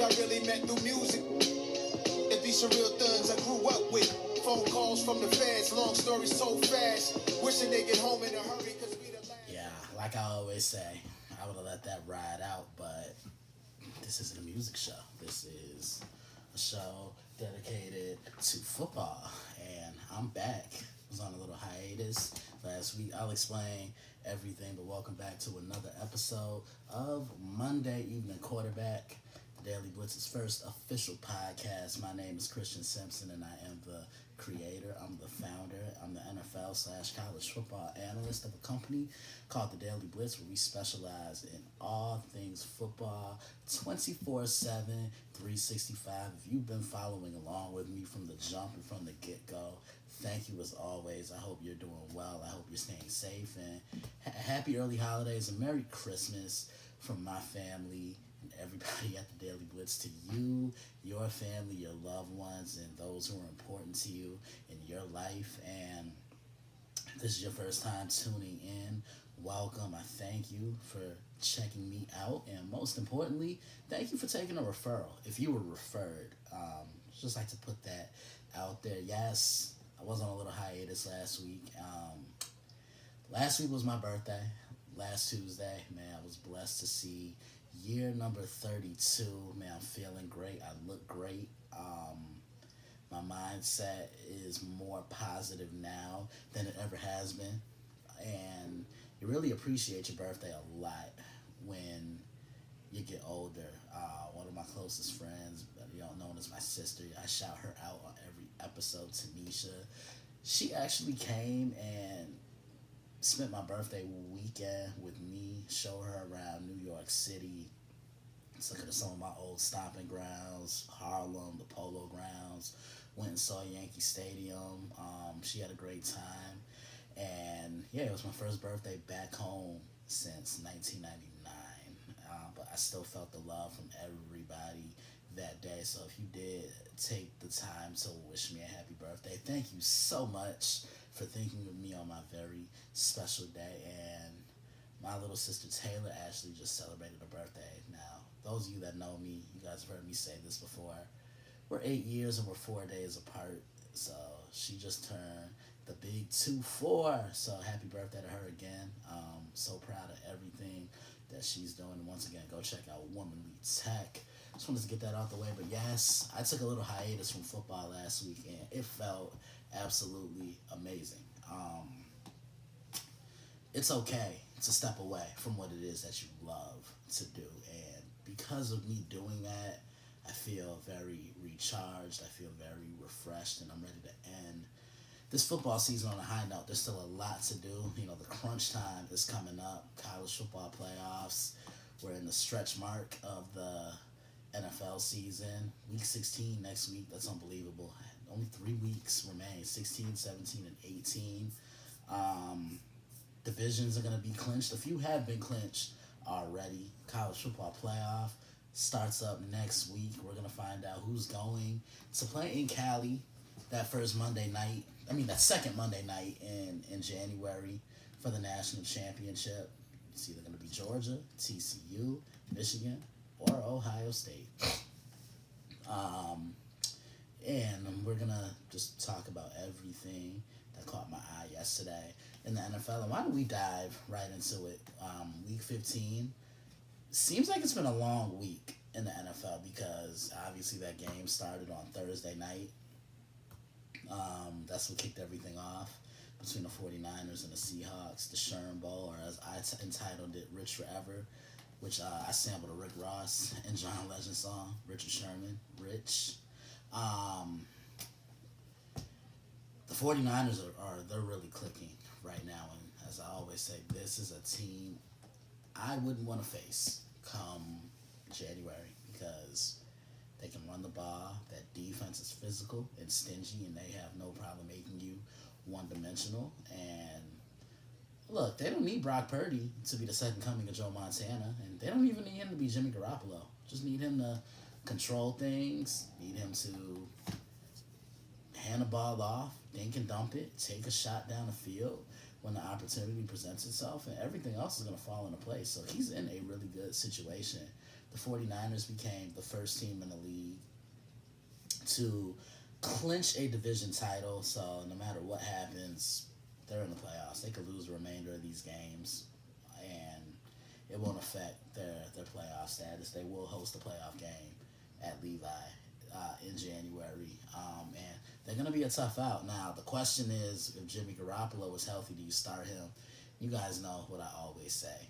I really met through music. If these some real thugs I grew up with. Phone calls from the feds, long story so fast. Wishing they get home in a hurry, cause we the last. Yeah, like I always say, I would have let that ride out, but this isn't a music show. This is a show dedicated to football, and I'm back. I was on a little hiatus last week. I'll explain everything, but welcome back to another episode of Monday Evening Quarterback, the Daily Blitz's first official podcast. My name is Christian Simpson, and I am the creator, I'm the founder, I'm the NFL/college football analyst of a company called The Daily Blitz, where we specialize in all things football 24/7, 365. If you've been following along with me from the jump and from the get-go, thank you as always. I hope you're doing well. I hope you're staying safe, and happy early holidays and Merry Christmas from my family and everybody at the Daily Blitz to you, your family, your loved ones, and those who are important to you in your life. And if this is your first time tuning in, welcome. I thank you for checking me out, and most importantly, thank you for taking a referral. If you were referred, just like to put that out there. Yes, I was on a little hiatus last week. Last week was my birthday. Last Tuesday, man, I was blessed to see year number 32. Man, I'm feeling great. I look great. My mindset is more positive now than it ever has been. And you really appreciate your birthday a lot when you get older. One of my closest friends, known as my sister, I shout her out on every episode, Tanisha. She actually came and spent my birthday weekend with me, show her around New York City, took her to some of my old stomping grounds, Harlem, the Polo Grounds, went and saw Yankee Stadium. She had a great time, and yeah, it was my first birthday back home since 1999, but I still felt the love from everybody that day. So if you did take the time to wish me a happy birthday, thank you so much for thinking of me on my very special day. And my little sister Taylor actually just celebrated a birthday. Now, those of you that know me, you guys have heard me say this before, we're 8 years and we're 4 days apart. So she just turned the big 2-4. So happy birthday to her again. So proud of everything that she's doing. And once again, go check out Womanly Tech. Just wanted to get that out the way. But yes, I took a little hiatus from football last week, and it felt absolutely amazing. It's okay to step away from what it is that you love to do. And because of me doing that, I feel very recharged. I feel very refreshed, and I'm ready to end this football season on a high note. There's still a lot to do. The crunch time is coming up. College football playoffs. We're in the stretch mark of the NFL season. Week 16 next week. That's unbelievable. Only 3 weeks remain. 16, 17, and 18. Divisions are going to be clinched. A few have been clinched already. College football playoff starts up next week. We're going to find out who's going to play in Cali that second Monday night in January for the national championship. It's either going to be Georgia, TCU, Michigan, or Ohio State. And we're going to just talk about everything that caught my eye yesterday in the NFL. And why don't we dive right into it? Week 15. Seems like it's been a long week in the NFL because obviously that game started on Thursday night. That's what kicked everything off between the 49ers and the Seahawks, the Sherm Bowl, or as I entitled it, Rich Forever, which I sampled a Rick Ross and John Legend song, Richard Sherman, Rich. The 49ers they're really clicking right now, and as I always say, this is a team I wouldn't want to face come January because they can run the ball. That defense is physical and stingy, and they have no problem making you one-dimensional. And look, they don't need Brock Purdy to be the second coming of Joe Montana, and they don't even need him to be Jimmy Garoppolo. Just need him to control things, need him to hand the ball off, dink and dump it, take a shot down the field when the opportunity presents itself, and everything else is going to fall into place. So he's in a really good situation the 49ers became the first team in the league to clinch a division title. So no matter what happens, they're in the playoffs. They could lose the remainder of these games, and it won't affect their playoff status. They will host a playoff game at Levi in January, and they're going to be a tough out. Now, the question is, if Jimmy Garoppolo is healthy, do you start him? You guys know what I always say.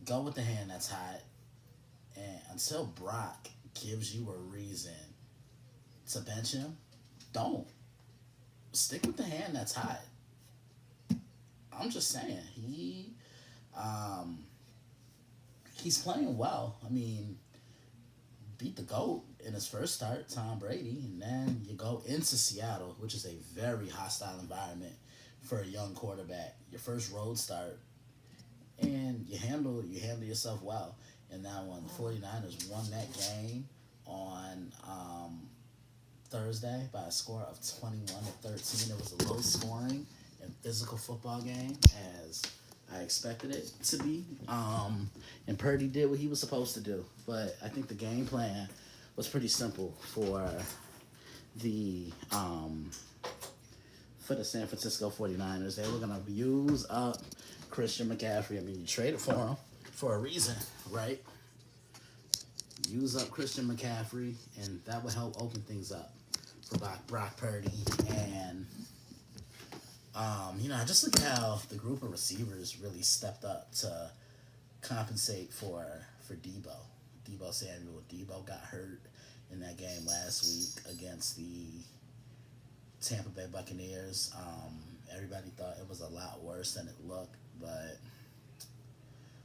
Go with the hand that's hot, and until Brock gives you a reason to bench him, don't. Stick with the hand that's hot. I'm just saying, he's playing well. I mean, beat the GOAT in his first start, Tom Brady, and then you go into Seattle, which is a very hostile environment for a young quarterback. Your first road start, and you handle yourself well in that one. The 49ers won that game on Thursday by a score of 21-13. It was a low scoring and physical football game, as I expected it to be. And Purdy did what he was supposed to do. But I think the game plan was pretty simple for the San Francisco 49ers. They were going to use up Christian McCaffrey. I mean, you traded for him for a reason, right? Use up Christian McCaffrey, and that would help open things up for Brock Purdy. And I just look at how the group of receivers really stepped up to compensate for Deebo Samuel. Deebo got hurt in that game last week against the Tampa Bay Buccaneers. Everybody thought it was a lot worse than it looked, but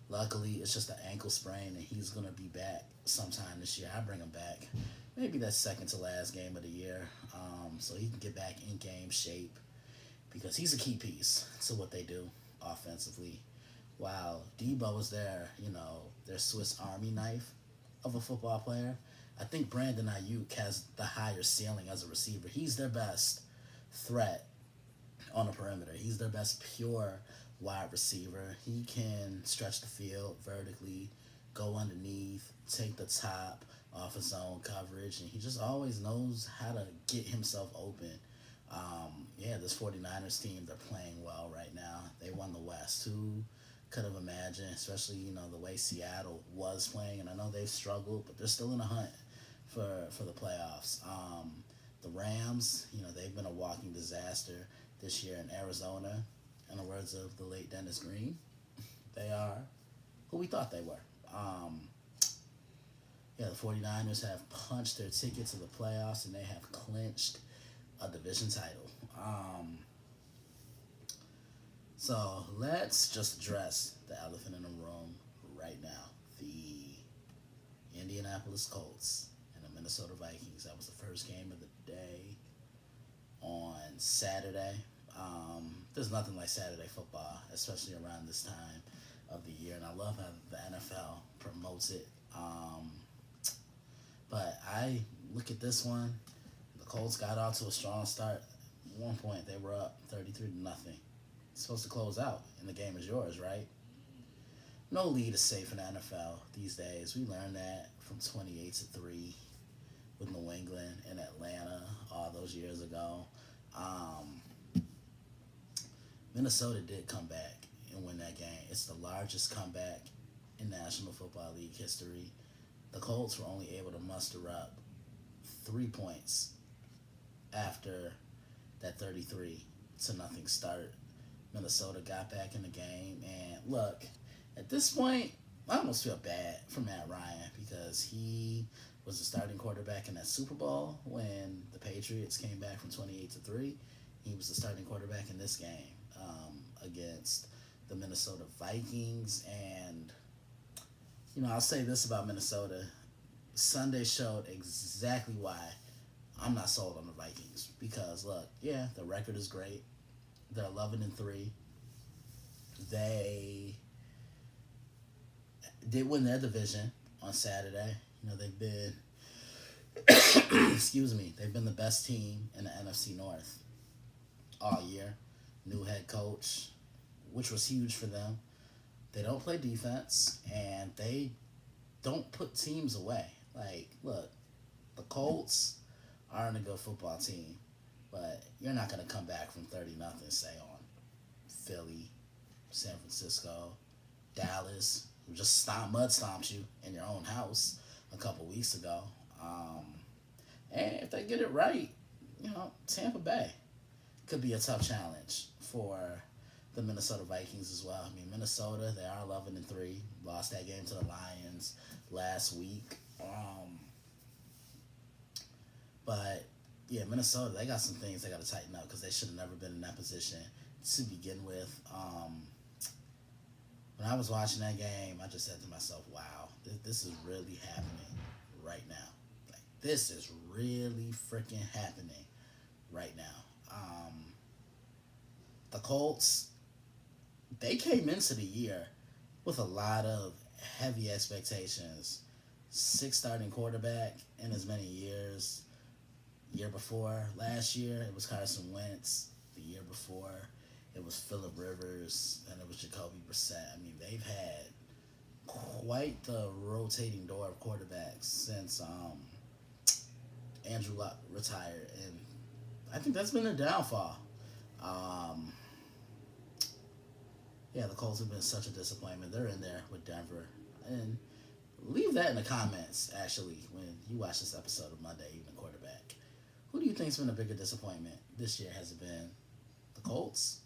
luckily it's just an ankle sprain, and he's going to be back sometime this year. I bring him back. Maybe that second to last game of the year, so he can get back in game shape, because he's a key piece to what they do offensively. While Deebo is their Swiss Army knife of a football player, I think Brandon Ayuk has the higher ceiling as a receiver. He's their best threat on the perimeter. He's their best pure wide receiver. He can stretch the field vertically, go underneath, take the top off his own coverage, and he just always knows how to get himself open. This 49ers team, they're playing well right now. They won the West. Who could have imagined, especially, the way Seattle was playing, and I know they've struggled, but they're still in a hunt for the playoffs. The Rams, they've been a walking disaster this year in Arizona. In the words of the late Dennis Green, they are who we thought they were. The 49ers have punched their ticket to the playoffs, and they have clinched a division title. So let's just address the elephant in the room right now. The Indianapolis Colts and the Minnesota Vikings. That was the first game of the day on Saturday. There's nothing like Saturday football, especially around this time of the year, and I love how the NFL promotes it. But I look at this one. The Colts got out to a strong start. At one point, they were up 33-0. It's supposed to close out, and the game is yours, right? No lead is safe in the NFL these days. We learned that from 28-3 with New England and Atlanta all those years ago. Minnesota did come back and win that game. It's the largest comeback in National Football League history. The Colts were only able to muster up 3 points after that 33-0 start. Minnesota got back in the game, and look, at this point, I almost feel bad for Matt Ryan, because he was the starting quarterback in that Super Bowl when the Patriots came back from 28-3. He was the starting quarterback in this game against the Minnesota Vikings. And, I'll say this about Minnesota. Sunday showed exactly why I'm not sold on the Vikings. Because, look, the record is great. They're 11-3. They did win their division on Saturday. They've been, they've been the best team in the NFC North all year. New head coach, which was huge for them. They don't play defense, and they don't put teams away. Like, look, the Colts aren't a good football team, but you're not going to come back from 30-0, say, on Philly, San Francisco, Dallas, who just mud stomped you in your own house a couple weeks ago. And if they get it right, Tampa Bay could be a tough challenge for the Minnesota Vikings as well. I mean, Minnesota, they are 11-3, lost that game to the Lions last week. But yeah, Minnesota, they got some things they got to tighten up because they should have never been in that position to begin with. When I was watching that game, I just said to myself, wow, this is really happening right now. Like, this is really freaking happening right now. The Colts, they came into the year with a lot of heavy expectations. 6th starting quarterback in as many years. Year before, last year, it was Carson Wentz. The year before, it was Phillip Rivers, and it was Jacoby Brissett. I mean, they've had quite the rotating door of quarterbacks since Andrew Luck retired, and I think that's been their downfall. Yeah, the Colts have been such a disappointment. They're in there with Denver, and leave that in the comments, actually, when you watch this episode of Monday Evening Quarterback. Who do you think's been a bigger disappointment this year? Has it been the Colts?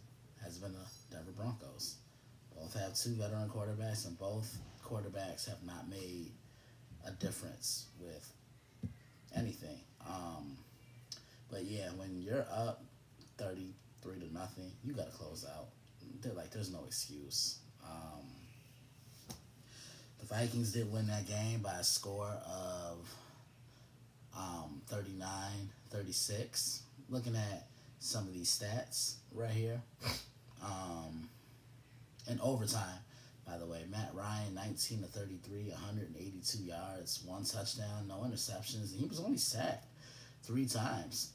Has it been the Denver Broncos? Both have 2 veteran quarterbacks, and both quarterbacks have not made a difference with anything. But yeah, when you're up 33-0, you got to close out. There's no excuse. The Vikings did win that game by a score of 39-36. Looking at some of these stats right here. In overtime, by the way, Matt Ryan, 19-33, 182 yards, 1 touchdown, no interceptions, and he was only sacked 3 times.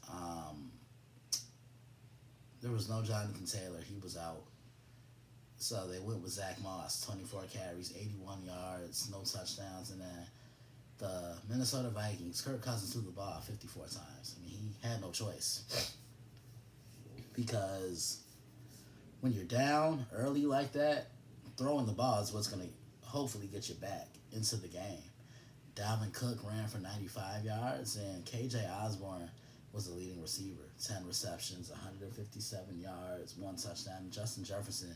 There was no Jonathan Taylor. He was out. So they went with Zach Moss, 24 carries, 81 yards, no touchdowns. And then the Minnesota Vikings, Kirk Cousins threw the ball 54 times. I mean, he had no choice. Because when you're down early like that, throwing the ball is what's going to hopefully get you back into the game. Dalvin Cook ran for 95 yards, and KJ Osborne was the leading receiver. 10 receptions, 157 yards, 1 touchdown. Justin Jefferson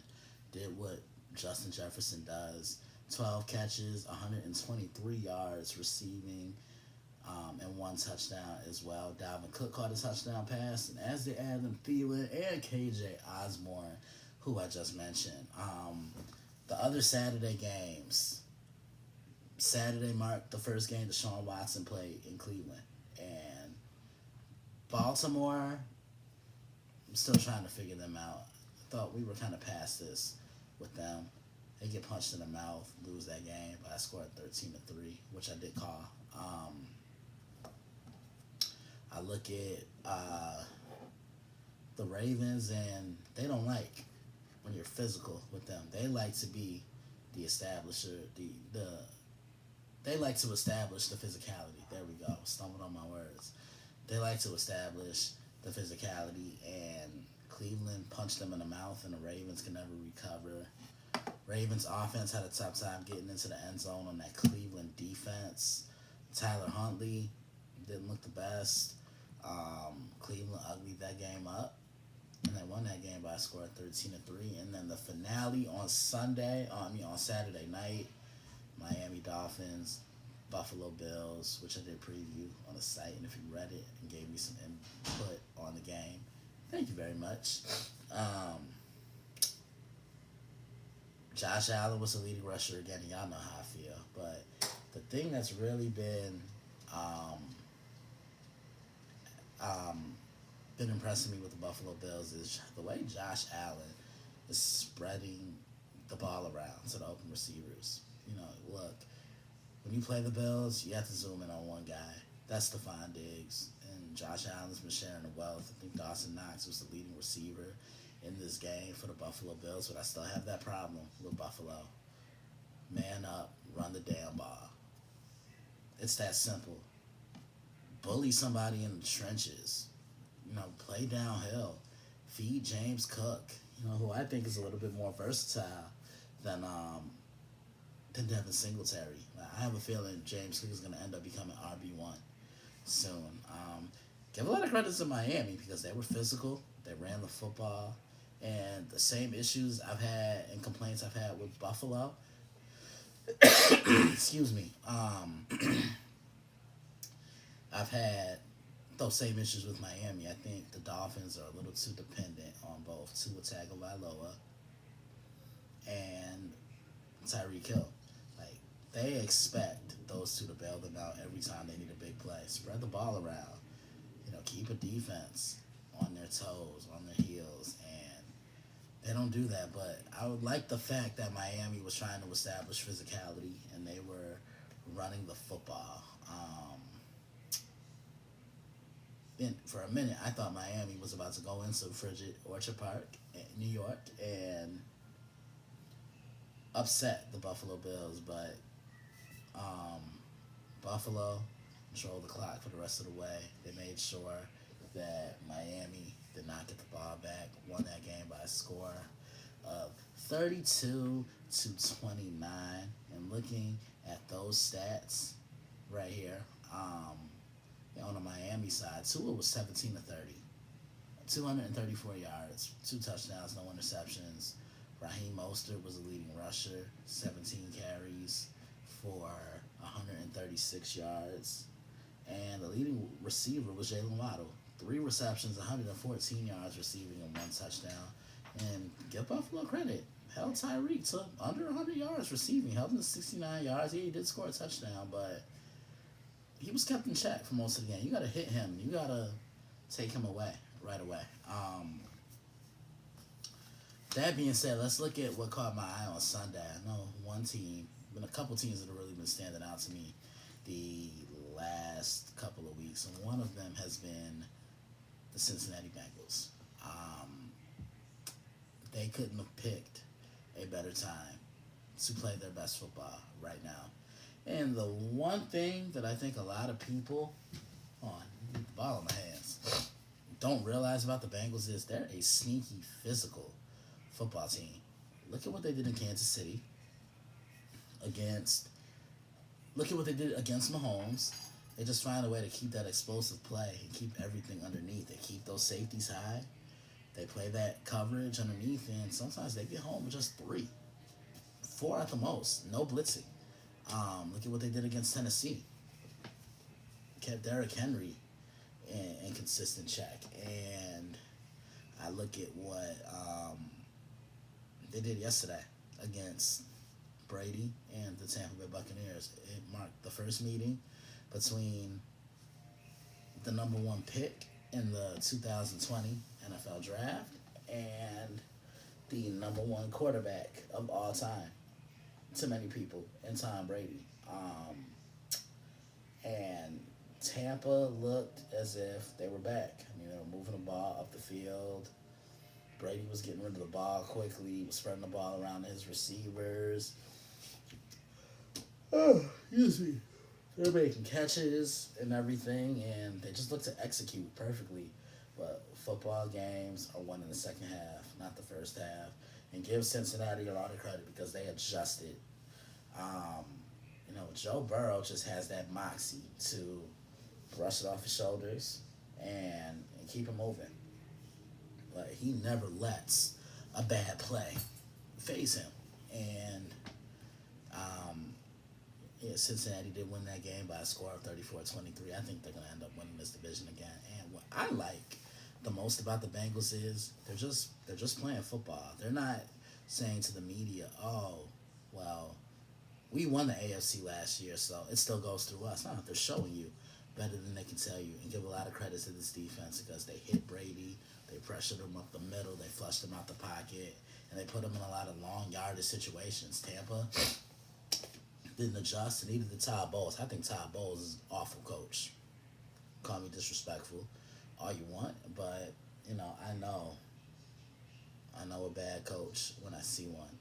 did what Justin Jefferson does. 12 catches, 123 yards receiving, and 1 touchdown as well. Dalvin Cook caught a touchdown pass, and as they add them, Thielen and KJ Osborne, who I just mentioned. The other Saturday games, Saturday marked the first game Deshaun Watson played in Cleveland. And Baltimore, I'm still trying to figure them out. I thought we were kind of past this with them. They get punched in the mouth, lose that game, but I scored 13-3, which I did call. I look at the Ravens, and they don't like when you're physical with them. They like to be the establisher, they like to establish the physicality. There we go. Stumbled on my words. They like to establish the physicality, and Cleveland punched them in the mouth, and the Ravens can never recover. Ravens offense had a tough time getting into the end zone on that Cleveland defense. Tyler Huntley didn't look the best. Cleveland uglied that game up, and they won that game by a score of 13-3. And then the finale on Saturday night, Miami Dolphins, Buffalo Bills, which I did preview on the site. And if you read it and gave me some input on the game, thank you very much. Josh Allen was the leading rusher again, and y'all know how I feel. But the thing that's really been impressing me with the Buffalo Bills is the way Josh Allen is spreading the ball around to the open receivers. Look, when you play the Bills, you have to zoom in on one guy. That's Stephon Diggs. And Josh Allen's been sharing the wealth. I think Dawson Knox was the leading receiver in this game for the Buffalo Bills, but I still have that problem with Buffalo. Man up, run the damn ball. It's that simple. Bully somebody in the trenches. Play downhill. Feed James Cook. Who I think is a little bit more versatile than Devin Singletary. I have a feeling James Cook is going to end up becoming RB1 soon. Give a lot of credit to Miami because they were physical. They ran the football. And the same issues I've had and complaints I've had with Buffalo. Excuse me. I've had those same issues with Miami. I think the Dolphins are a little too dependent on both Tua Tagovailoa and Tyreek Hill. Like, they expect those two to bail them out every time they need a big play. Spread the ball around. Keep a defense on their toes, on their heels, and they don't do that. But I would like the fact that Miami was trying to establish physicality and they were running the football. And for a minute, I thought Miami was about to go into frigid Orchard Park in New York and upset the Buffalo Bills, but Buffalo controlled the clock for the rest of the way. They made sure that Miami did not get the ball back, won that game by a score of 32-29. And looking at those stats right here, on the Miami side, Tua was 17-30, 234 yards, 2 touchdowns, no interceptions. Raheem Mostert was the leading rusher, 17 carries for 136 yards. And the leading receiver was Jalen Waddle, 3 receptions, 114 yards receiving, and 1 touchdown. And give Buffalo credit. Held Tyreek to under 100 yards receiving, held him to 69 yards. Yeah, he did score a touchdown, but he was kept in check for most of the game. You got to hit him. You got to take him away right away. That being said, let's look at what caught my eye on Sunday. I know one team, been a couple teams that have really been standing out to me the last couple of weeks, and one of them has been the Cincinnati Bengals. They couldn't have picked a better time to play their best football right now. And the one thing that I think a lot of people, the ball in my hands, don't realize about the Bengals is they're a sneaky, physical football team. Look at what they did in Kansas City look at what they did against Mahomes. They just find a way to keep that explosive play and keep everything underneath. They keep those safeties high. They play that coverage underneath, and sometimes they get home with just 3, 4 at the most. No blitzing. Look at what they did against Tennessee. Kept Derrick Henry in consistent check. And I look at what they did yesterday against Brady and the Tampa Bay Buccaneers. It marked the first meeting between the number 1 pick in the 2020 NFL Draft and the number 1 quarterback of all time to many people in Tom Brady. And Tampa looked as if they were back. I mean, they were moving the ball up the field. Brady was getting rid of the ball quickly. He was spreading the ball around to his receivers. Excuse me. They're making catches and everything, and they just look to execute perfectly. But football games are won in the second half, not the first half. And give Cincinnati a lot of credit because they adjusted. Joe Burrow just has that moxie to brush it off his shoulders and keep it moving. Like, he never lets a bad play phase him. And Cincinnati did win that game by a score of 34-23. I think they're going to end up winning this division again. And what I like the most about the Bengals is they're just playing football. They're not saying to the media, "Oh, well, we won the AFC last year, so it still goes through us." No, they're showing you better than they can tell you, and give a lot of credit to this defense because they hit Brady, they pressured him up the middle, they flushed him out the pocket, and they put him in a lot of long yardage situations. Tampa didn't adjust and needed the Todd Bowles. I think Todd Bowles is an awful coach. Call me disrespectful all you want, but I know a bad coach when I see one.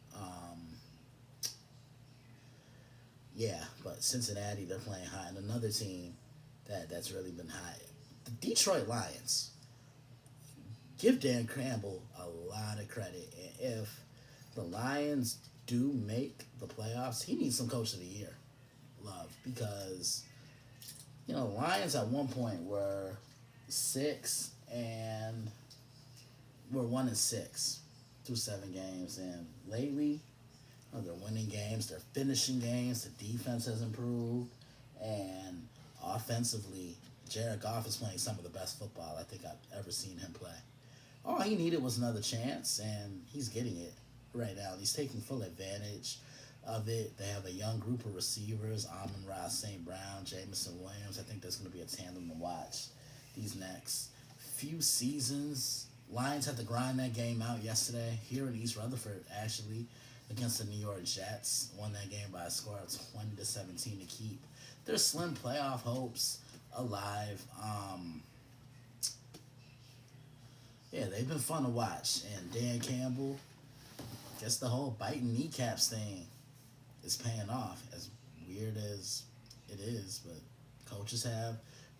Yeah, but Cincinnati, they're playing high. And another team that's really been high. The Detroit Lions. Give Dan Campbell a lot of credit. And if the Lions do make the playoffs, he needs some Coach of the Year love. Because, the Lions at one point were 6 and were 1-6 through 7 games. And lately, they're winning games, they're finishing games, the defense has improved, and offensively, Jared Goff is playing some of the best football I think I've ever seen him play. All he needed was another chance, and he's getting it right now. He's taking full advantage of it. They have a young group of receivers, Amon-Ra St. Brown, Jamison Williams. I think that's going to be a tandem to watch these next few seasons. Lions had to grind that game out yesterday here in East Rutherford, actually, against the New York Jets. Won that game by a score of 20-17 to keep their slim playoff hopes alive. Yeah, they've been fun to watch. And Dan Campbell, I guess the whole biting kneecaps thing is paying off, as weird as it is. But coaches have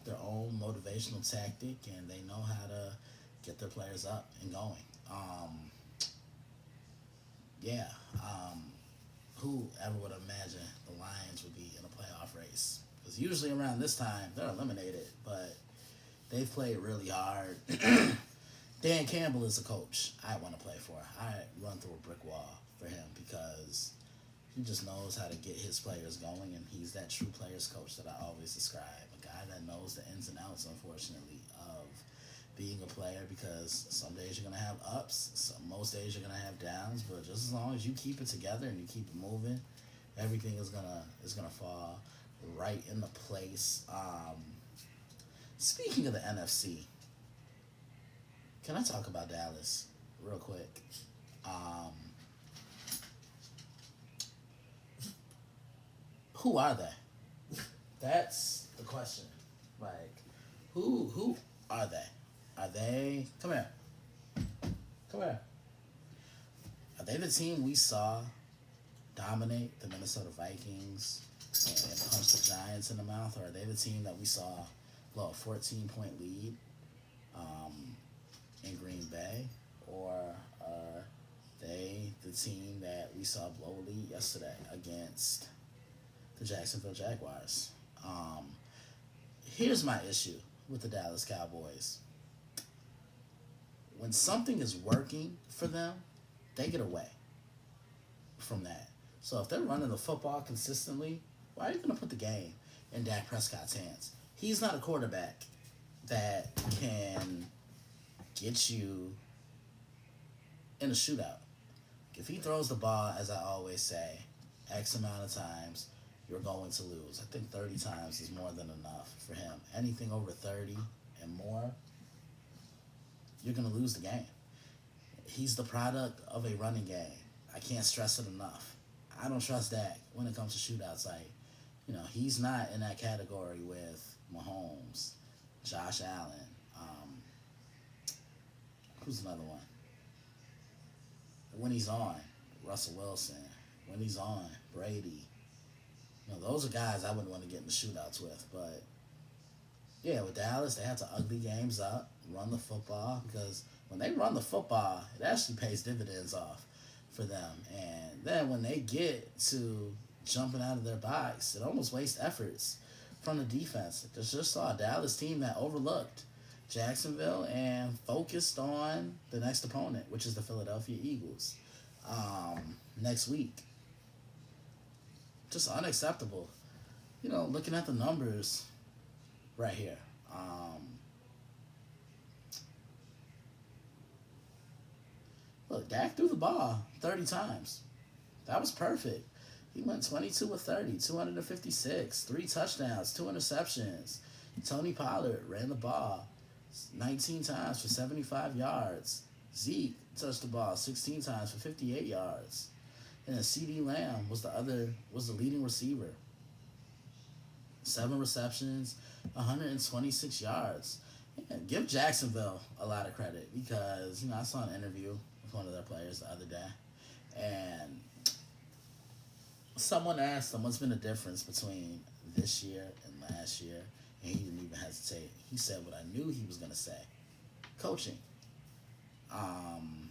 their own motivational tactic, and they know how to get their players up and going. Who ever would imagine the Lions would be in a playoff race? Because usually around this time, they're eliminated, but they've played really hard. Dan Campbell is a coach I want to play for. I run through a brick wall for him because he just knows how to get his players going, and he's that true players coach that I always describe. A guy that knows the ins and outs, unfortunately, of being a player, because some days you're going to have ups, most days you're going to have downs, but just as long as you keep it together and you keep it moving, everything is gonna fall right into place. Speaking of the NFC, can I talk about Dallas real quick? Who are they? That's the question. Like, who are they? Are they... Come here. Are they the team we saw dominate the Minnesota Vikings and punch the Giants in the mouth? Or are they the team that we saw blow a 14-point lead in Green Bay? Or are they the team that we saw blow a lead yesterday against the Jacksonville Jaguars? Here's my issue with the Dallas Cowboys. When something is working for them, they get away from that. So if they're running the football consistently, why are you going to put the game in Dak Prescott's hands? He's not a quarterback that can get you in a shootout. If he throws the ball, as I always say, X amount of times, you're going to lose. I think 30 times is more than enough for him. Anything over 30 and more, you're going to lose the game. He's the product of a running game. I can't stress it enough. I don't trust Dak when it comes to shootouts. He's not in that category with Mahomes, Josh Allen. Who's another one? When he's on, Russell Wilson. When he's on, Brady. Those are guys I wouldn't want to get in the shootouts with. But, yeah, with Dallas, they have to ugly games up, run the football, because when they run the football, it actually pays dividends off for them. And then when they get to jumping out of their box, it almost wastes efforts from the defense. There's just a Dallas team that overlooked Jacksonville and focused on the next opponent, which is the Philadelphia Eagles, next week. Just unacceptable. Looking at the numbers right here. Look, Dak threw the ball 30 times. That was perfect. He went 22 of 30, 256, 3 touchdowns, 2 interceptions. Tony Pollard ran the ball 19 times for 75 yards. Zeke touched the ball 16 times for 58 yards. And then CeeDee Lamb was the leading receiver. 7 receptions, 126 yards. And give Jacksonville a lot of credit because, I saw an interview with one of their players the other day. And Someone asked him what's been the difference between this year and last year, and he didn't even hesitate. He said what I knew he was gonna say: coaching. Um,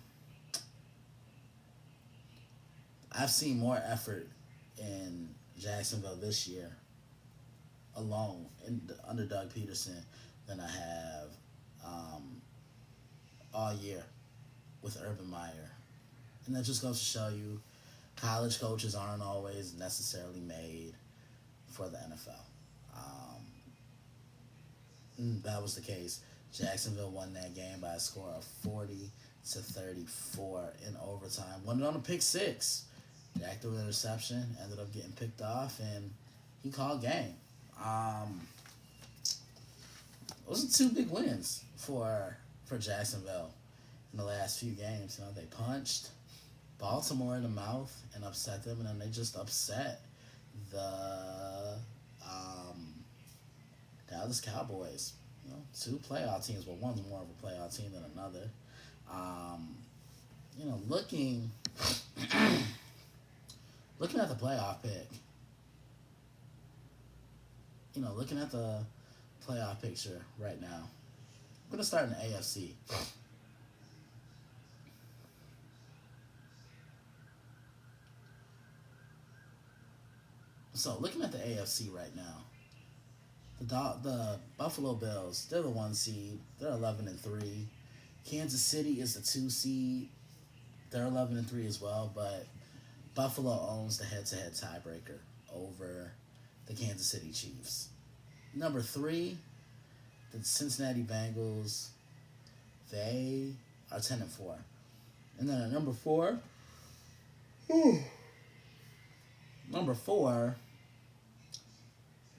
I've seen more effort in Jacksonville this year alone under Doug Peterson than I have all year with Urban Meyer. And that just goes to show you college coaches aren't always necessarily made for the NFL. That was the case. Jacksonville won that game by a score of 40-34 in overtime. Won it on a pick six. Jack threw an interception, ended up getting picked off, and he called game. Those are two big wins for Jacksonville in the last few games. You know, they punched Baltimore in the mouth and upset them, and then they just upset the Dallas Cowboys. You know, two playoff teams. Well, one's more of a playoff team than another. You know, looking at the playoff pick. You know, looking at the playoff picture right now. I'm gonna start in the AFC. So looking at the AFC right now, the Buffalo Bills, they're the 1 seed. They're 11-3. Kansas City is the 2 seed. They're 11-3 as well, but Buffalo owns the head-to-head tiebreaker over the Kansas City Chiefs. Number 3, the Cincinnati Bengals. They are 10-4. And then at number 4,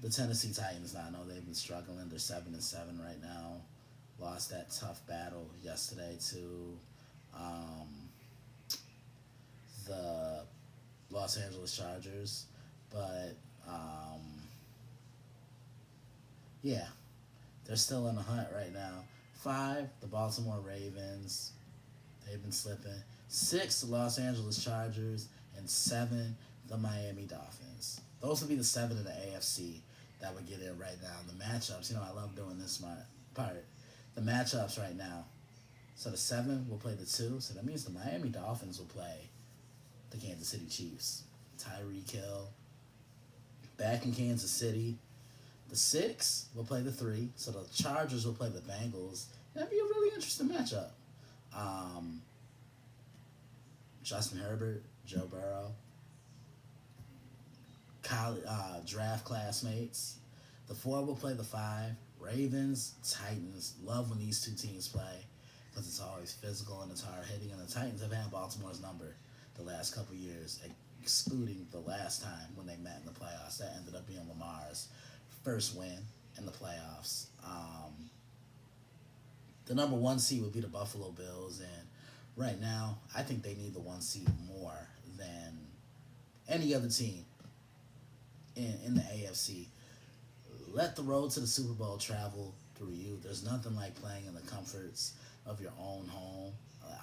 the Tennessee Titans. Now I know they've been struggling. They're 7-7 right now. Lost that tough battle yesterday to the Los Angeles Chargers, but yeah, they're still in the hunt right now. 5, the Baltimore Ravens. They've been slipping. 6, the Los Angeles Chargers, and 7, the Miami Dolphins. Those would be the 7 in the AFC that would get in right now. The matchups, you know, I love doing this part. The matchups right now. So the 7 will play the 2, so that means the Miami Dolphins will play the Kansas City Chiefs. Tyreek Hill back in Kansas City. The 6 will play the 3, so the Chargers will play the Bengals. That'd be a really interesting matchup. Justin Herbert, Joe Burrow, draft classmates. The 4 will play the 5. Ravens, Titans. Love when these two teams play because it's always physical and it's hard hitting. And the Titans have had Baltimore's number the last couple years, excluding the last time when they met in the playoffs. That ended up being Lamar's first win in the playoffs. The number 1 seed would be the Buffalo Bills, and right now I think they need the 1 seed more than any other team in the AFC. Let the road to the Super Bowl travel through you. There's nothing like playing in the comforts of your own home.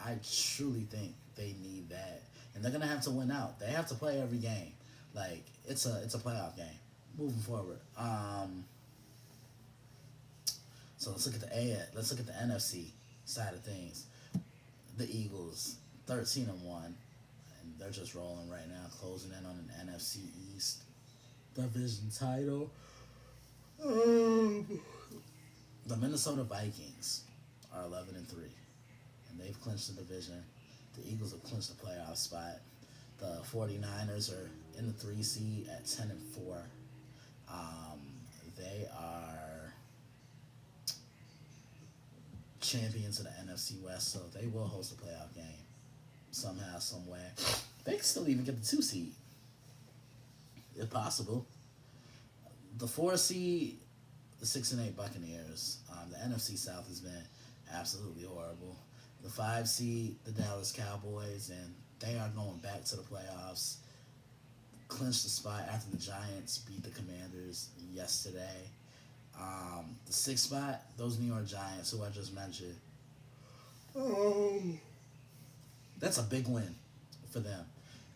I truly think they need that, and they're gonna have to win out. They have to play every game. Like it's a playoff game moving forward. So let's look at the NFC side of things. The Eagles, 13-1, and they're just rolling right now, closing in on an NFC East division title. The Minnesota Vikings are 11-3, and they've clinched the division. The Eagles have clinched the playoff spot. The 49ers are in the 3 seed at 10-4. They are champions of the NFC West, so they will host a playoff game somehow, some way. They can still even get the 2 seed, if possible. The 4 seed, the 6-8 Buccaneers. The NFC South has been absolutely horrible. The 5 seed, the Dallas Cowboys, and they are going back to the playoffs. Clinched the spot after the Giants beat the Commanders yesterday. The 6th spot, those New York Giants, who I just mentioned. That's a big win for them.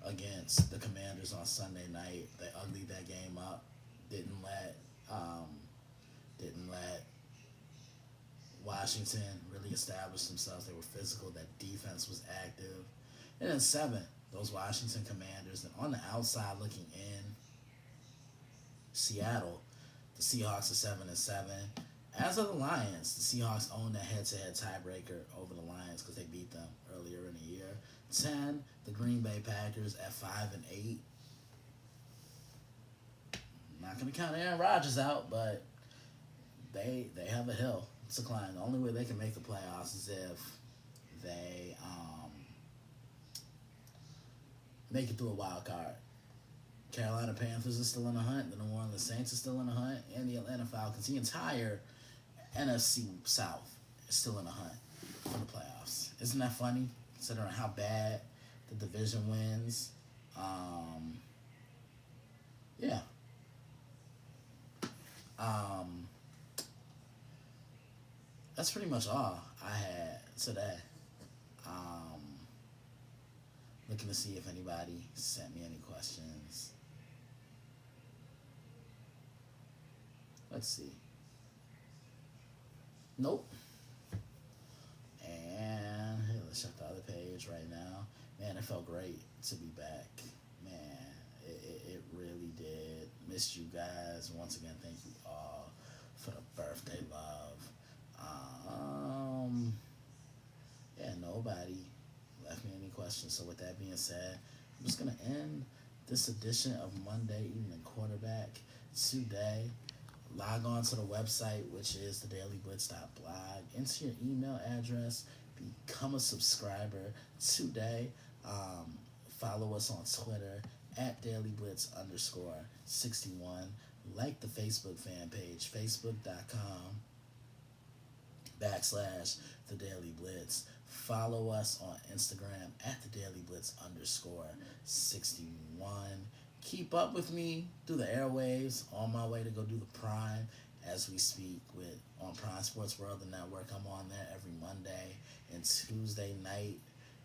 against the Commanders on Sunday night. They uglied that game up. Didn't let um, didn't let Washington really establish themselves. They were physical. That defense was active. And then 7, those Washington Commanders. And on the outside looking in, Seattle, the Seahawks are 7-7. As are the Lions. The Seahawks own that head-to-head tiebreaker over the Lions because they beat them earlier in the year. 10, the Green Bay Packers at 5-8. Not gonna count Aaron Rodgers out, but they have a hill to climb. The only way they can make the playoffs is if they make it through a wild card. Carolina Panthers are still in the hunt. The New Orleans Saints are still in the hunt, and the Atlanta Falcons. The entire NFC South is still in the hunt for the playoffs. Isn't that funny? Considering how bad the division wins. Yeah. That's pretty much all I had today. Looking to see if anybody sent me any questions. Let's see. Nope. And here, let's check the other page right now. Man, it felt great to be back. Man, it really did. Missed you guys. Once again, thank you all for the birthday love. Yeah, nobody left me any questions. So with that being said, I'm just going to end this edition of Monday Evening Quarterback today. Log on to the website, which is thedailyblitz.blog. Enter your email address. Become a subscriber today. Follow us on Twitter at dailyblitz_61. Like the Facebook fan page, facebook.com/thedailyblitz. Follow us on Instagram at thedailyblitz_61. Keep up with me through the airwaves on my way to go do the Prime as we speak on Prime Sports World, the network. I'm on there every Monday and Tuesday night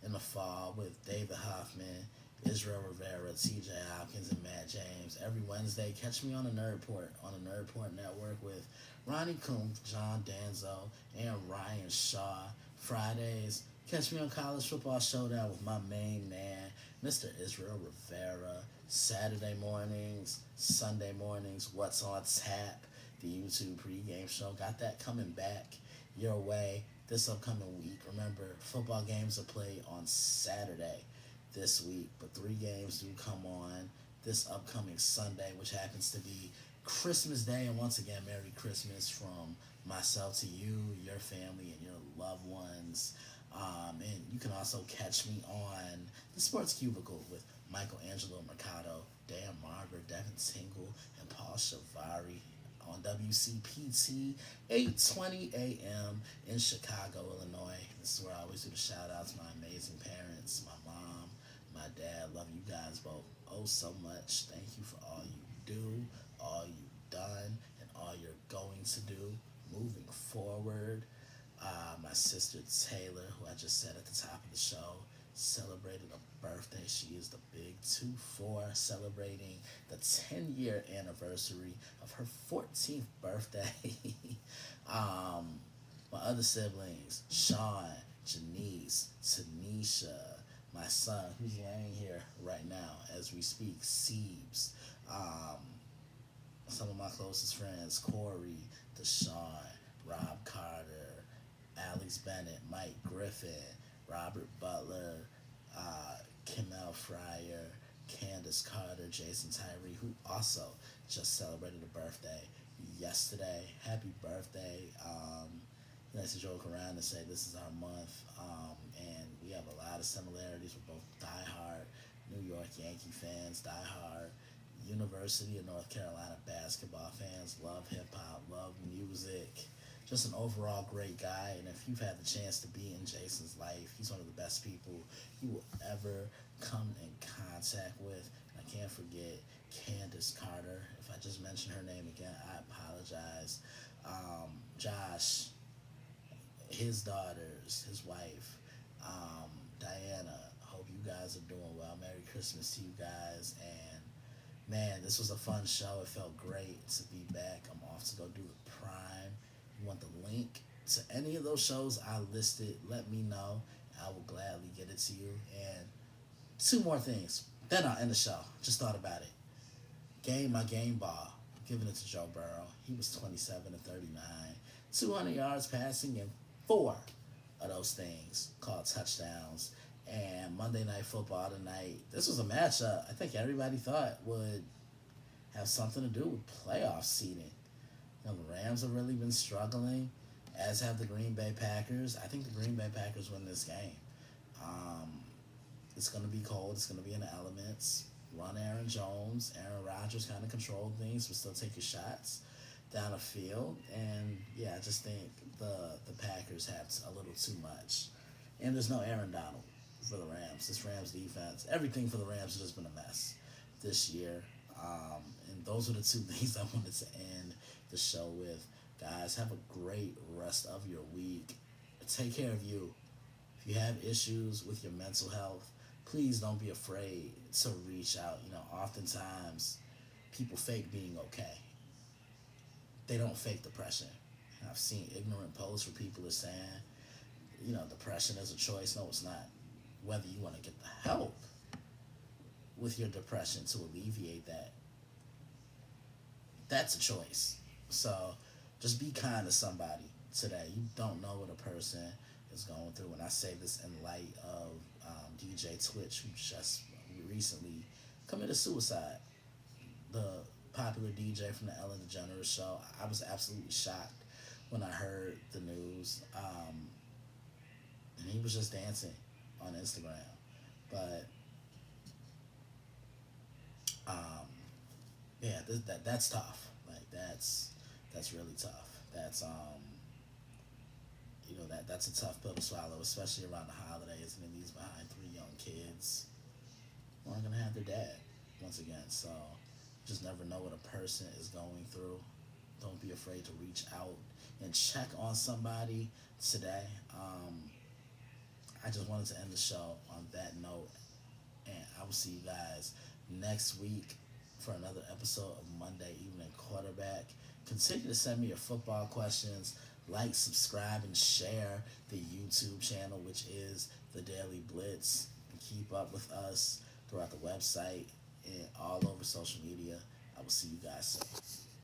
in the fall with David Hoffman, Israel Rivera, TJ Hopkins, and Matt James. Every Wednesday, catch me on the Nerd Report on the Nerd Report Network with Ronnie Kuhn, John Danzo, and Ryan Shaw. Fridays, catch me on College Football Showdown with my main man, Mr. Israel Rivera. Saturday mornings, Sunday mornings, What's on Tap, the YouTube pregame show. Got that coming back your way this upcoming week. Remember, football games are played on Saturday this week, but 3 games do come on this upcoming Sunday, which happens to be Christmas Day. And once again, Merry Christmas from myself to you, your family, and your loved ones. And you can also catch me on the Sports Cubicle with Michael Angelo Mercado, Dan Margaret, Devin Tingle, and Paul Shavari on WCPT 8:20 a.m. in Chicago, Illinois. This is where I always do the shout-outs to my amazing parents, my mom, my dad. Love you guys both oh so much. Thank you for all you do, all you've done, and all you're going to do moving forward. My sister Taylor, who I just said at the top of the show, celebrated a birthday. She is the big 2-4, celebrating the 10-year anniversary of her 14th birthday. My other siblings, Sean, Janice, Tanisha, my son, who's laying here right now as we speak, Siebes, some of my closest friends, Corey, Deshaun, Rob Carter, Alex Bennett, Mike Griffin, Robert Butler, Kimmel Fryer, Candace Carter, Jason Tyree, who also just celebrated a birthday yesterday. Happy birthday. He likes to joke around and say this is our month, and we have a lot of similarities. We're both diehard New York Yankee fans, diehard University of North Carolina basketball fans, love hip-hop, love music. Just an overall great guy, and if you've had the chance to be in Jason's life, he's one of the best people you will ever come in contact with. And I can't forget Candace Carter. If I just mention her name again, I apologize. Josh, his daughters, his wife, Diana, hope you guys are doing well. Merry Christmas to you guys. And man, this was a fun show. It felt great to be back. I'm off to go do the Prime. You want the link to any of those shows I listed, let me know. I will gladly get it to you. And two more things. Then I'll end the show. Just thought about it. My game ball. Giving it to Joe Burrow. He was 27 to 39. 200 yards passing and 4 of those things called touchdowns. And Monday Night Football tonight. This was a matchup I think everybody thought would have something to do with playoff seeding. You know, the Rams have really been struggling, as have the Green Bay Packers. I think the Green Bay Packers win this game. It's going to be cold. It's going to be in the elements. Run Aaron Jones. Aaron Rodgers kind of controlled things, but still taking shots down the field. And, yeah, I just think the Packers have a little too much. And there's no Aaron Donald for the Rams. This Rams defense, everything for the Rams has just been a mess this year. And those are the two things I wanted to end the show with. Guys, have a great rest of your week. Take care of you. If you have issues with your mental health, please don't be afraid to reach out. You know, oftentimes people fake being okay. They don't fake depression. I've seen ignorant posts where people are saying, you know, depression is a choice. No, it's not. Whether you want to get the help with your depression to alleviate that, that's a choice. So just be kind to somebody today. You don't know what a person is going through. And I say this in light of DJ Twitch, who just recently committed suicide. The popular DJ from the Ellen DeGeneres show. I was absolutely shocked when I heard the news. And he was just dancing on Instagram. But yeah, that's tough. Like that's really tough. That's you know, that's a tough pill to swallow, especially around the holidays, and then leaves behind 3 young kids who aren't gonna have their dad once again. So you just never know what a person is going through. Don't be afraid to reach out and check on somebody today. I just wanted to end the show on that note, and I will see you guys next week for another episode of Monday Evening Quarterback. Continue to send me your football questions. Like, subscribe, and share the YouTube channel, which is The Daily Blitz. And keep up with us throughout the website and all over social media. I will see you guys soon.